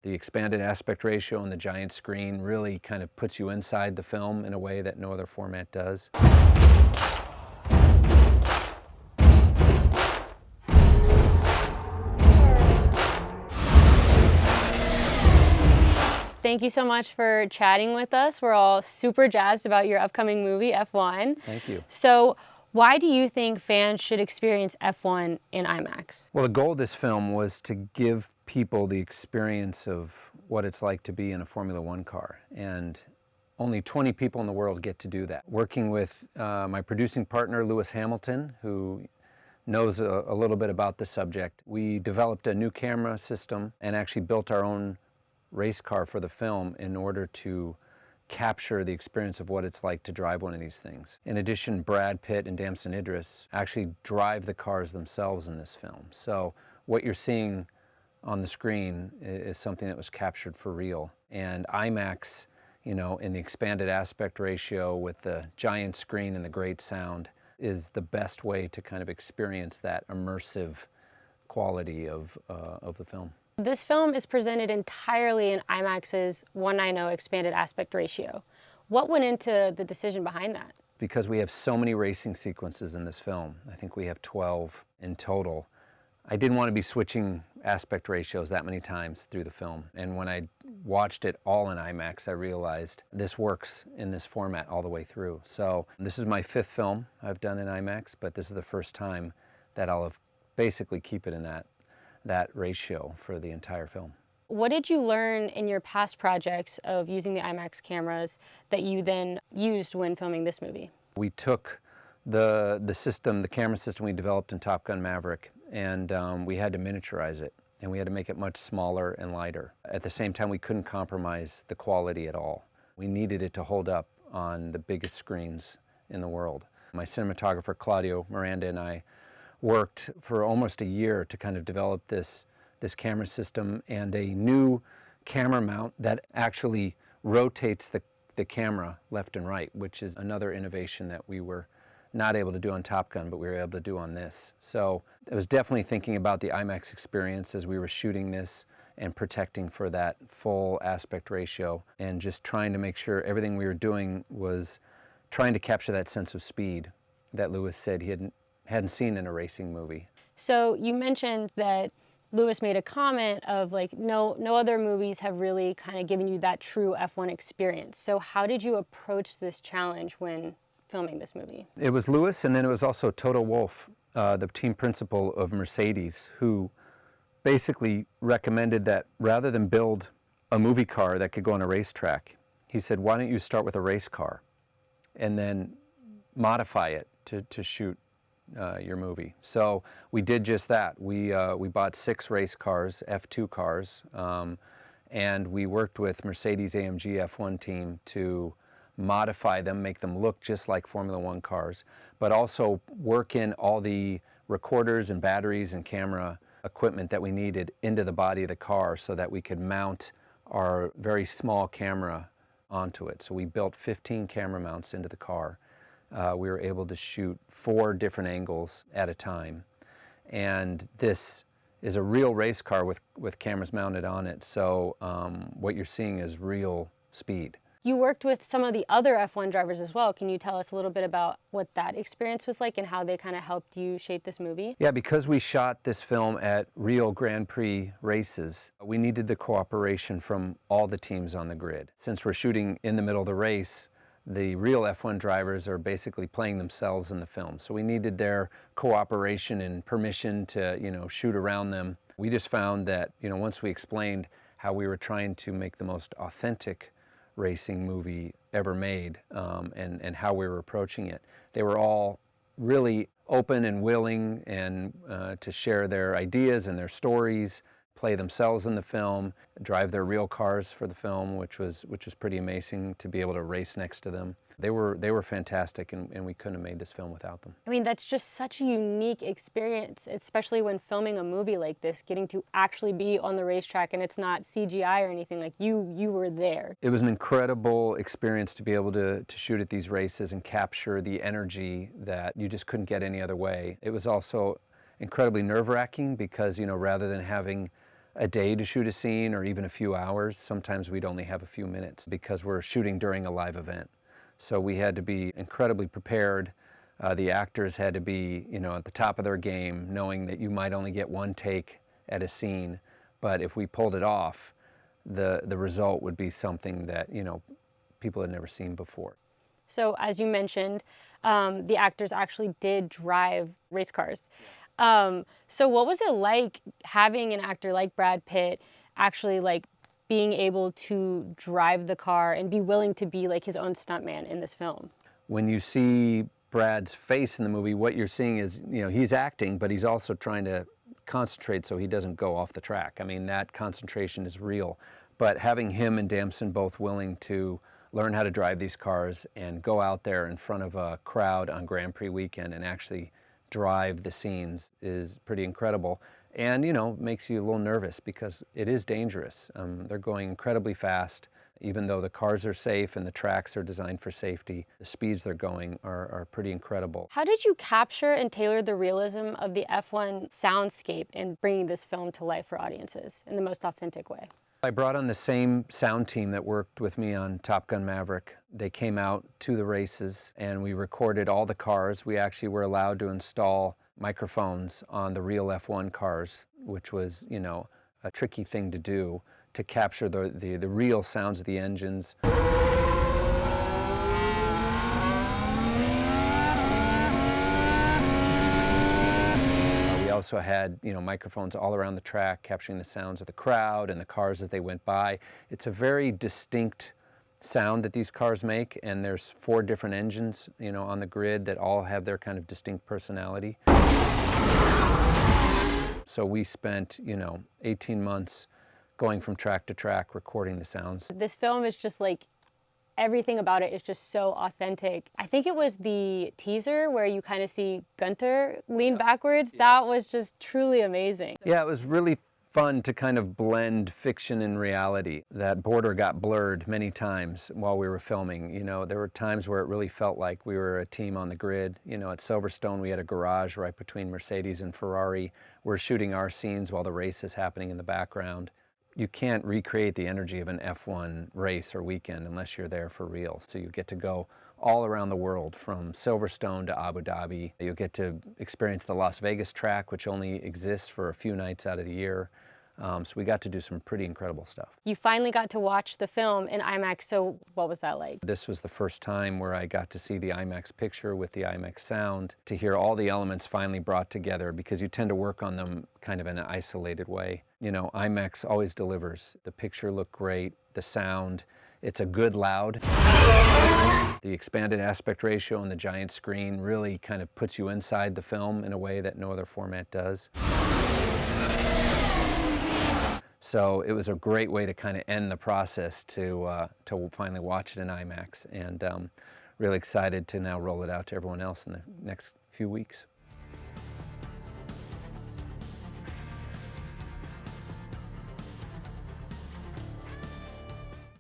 The expanded aspect ratio and the giant screen really kind of puts you inside the film in a way that no other format does. Thank you so much for chatting with us. We're all super jazzed about your upcoming movie, F1. Thank you. So, why do you think fans should experience F1 in IMAX? Well, the goal of this film was to give people the experience of what it's like to be in a Formula One car. And only 20 people in the world get to do that. Working with my producing partner, Lewis Hamilton, who knows a little bit about the subject, we developed a new camera system and actually built our own race car for the film in order to capture the experience of what it's like to drive one of these things. In addition, Brad Pitt and Damson Idris actually drive the cars themselves in this film. So what you're seeing on the screen is something that was captured for real. And IMAX, you know, in the expanded aspect ratio with the giant screen and the great sound is the best way to kind of experience that immersive quality of the film. This film is presented entirely in IMAX's 1:9 expanded aspect ratio. What went into the decision behind that? Because we have so many racing sequences in this film, I think we have 12 in total, I didn't want to be switching aspect ratios that many times through the film. And when I watched it all in IMAX, I realized this works in this format all the way through. So this is my 5th film I've done in IMAX, but this is the first time that I'll basically keep it in that ratio for the entire film. What did you learn in your past projects of using the IMAX cameras that you then used when filming this movie? We took the system, the camera system we developed in Top Gun Maverick, and we had to miniaturize it, and we had to make it much smaller and lighter. At the same time, we couldn't compromise the quality at all. We needed it to hold up on the biggest screens in the world. My cinematographer, Claudio Miranda, and I worked for almost a year to kind of develop this camera system and a new camera mount that actually rotates the camera left and right, which is another innovation that we were not able to do on Top Gun, but we were able to do on this. So I was definitely thinking about the IMAX experience as we were shooting this and protecting for that full aspect ratio and just trying to make sure everything we were doing was trying to capture that sense of speed that Lewis said he hadn't seen in a racing movie. So you mentioned that Lewis made a comment of like, no other movies have really kind of given you that true F1 experience. So how did you approach this challenge when filming this movie? It was Lewis, and then it was also Toto Wolff, the team principal of Mercedes, who basically recommended that rather than build a movie car that could go on a racetrack, he said, why don't you start with a race car and then modify it to shoot your movie. So we did just that. We bought 6 race cars, F2 cars, and we worked with Mercedes-AMG F1 team to modify them, make them look just like Formula One cars, but also work in all the recorders and batteries and camera equipment that we needed into the body of the car so that we could mount our very small camera onto it. So we built 15 camera mounts into the car. We were able to shoot 4 different angles at a time. And this is a real race car with cameras mounted on it. So what you're seeing is real speed. You worked with some of the other F1 drivers as well. Can you tell us a little bit about what that experience was like and how they kind of helped you shape this movie? Yeah, because we shot this film at real Grand Prix races, we needed the cooperation from all the teams on the grid. Since we're shooting in the middle of the race, the real F1 drivers are basically playing themselves in the film. So we needed their cooperation and permission to, shoot around them. We just found that, once we explained how we were trying to make the most authentic racing movie ever made and how we were approaching it, they were all really open and willing and to share their ideas and their stories, play themselves in the film, drive their real cars for the film, which was pretty amazing to be able to race next to them. They were fantastic, and we couldn't have made this film without them. I mean, that's just such a unique experience, especially when filming a movie like this, getting to actually be on the racetrack and it's not CGI or anything, like you were there. It was an incredible experience to be able to shoot at these races and capture the energy that you just couldn't get any other way. It was also incredibly nerve-wracking because, rather than having a day to shoot a scene or even a few hours. Sometimes we'd only have a few minutes because we're shooting during a live event. So we had to be incredibly prepared. The actors had to be, at the top of their game, knowing that you might only get one take at a scene, but if we pulled it off, the result would be something that, people had never seen before. So as you mentioned, the actors actually did drive race cars. So what was it like having an actor like Brad Pitt actually like being able to drive the car and be willing to be like his own stuntman in this film? When you see Brad's face in the movie, what you're seeing is, he's acting, but he's also trying to concentrate so he doesn't go off the track. I mean, that concentration is real. But having him and Damson both willing to learn how to drive these cars and go out there in front of a crowd on Grand Prix weekend and actually drive the scenes is pretty incredible. And, makes you a little nervous because it is dangerous. They're going incredibly fast. Even though the cars are safe and the tracks are designed for safety, the speeds they're going are pretty incredible. How did you capture and tailor the realism of the F1 soundscape in bringing this film to life for audiences in the most authentic way? I brought on the same sound team that worked with me on Top Gun Maverick. They came out to the races and we recorded all the cars. We actually were allowed to install microphones on the real F1 cars, which was, a tricky thing to do, to capture the real sounds of the engines. We also had, microphones all around the track capturing the sounds of the crowd and the cars as they went by. It's a very distinct sound that these cars make, and there's 4 different engines, on the grid that all have their kind of distinct personality. So we spent, 18 months going from track to track, recording the sounds. This film is just like, everything about it is just so authentic. I think it was the teaser where you kind of see Gunter lean backwards. That was just truly amazing. Yeah, it was really fun to kind of blend fiction and reality. That border got blurred many times while we were filming. There were times where it really felt like we were a team on the grid. At Silverstone, we had a garage right between Mercedes and Ferrari. We're shooting our scenes while the race is happening in the background. You can't recreate the energy of an F1 race or weekend unless you're there for real. So you get to go all around the world, from Silverstone to Abu Dhabi. You'll get to experience the Las Vegas track, which only exists for a few nights out of the year. So we got to do some pretty incredible stuff. You finally got to watch the film in IMAX, so what was that like? This was the first time where I got to see the IMAX picture with the IMAX sound, to hear all the elements finally brought together, because you tend to work on them kind of in an isolated way. IMAX always delivers. The picture looked great, the sound, it's a good loud. The expanded aspect ratio and the giant screen really kind of puts you inside the film in a way that no other format does. So it was a great way to kind of end the process to finally watch it in IMAX, and really excited to now roll it out to everyone else in the next few weeks.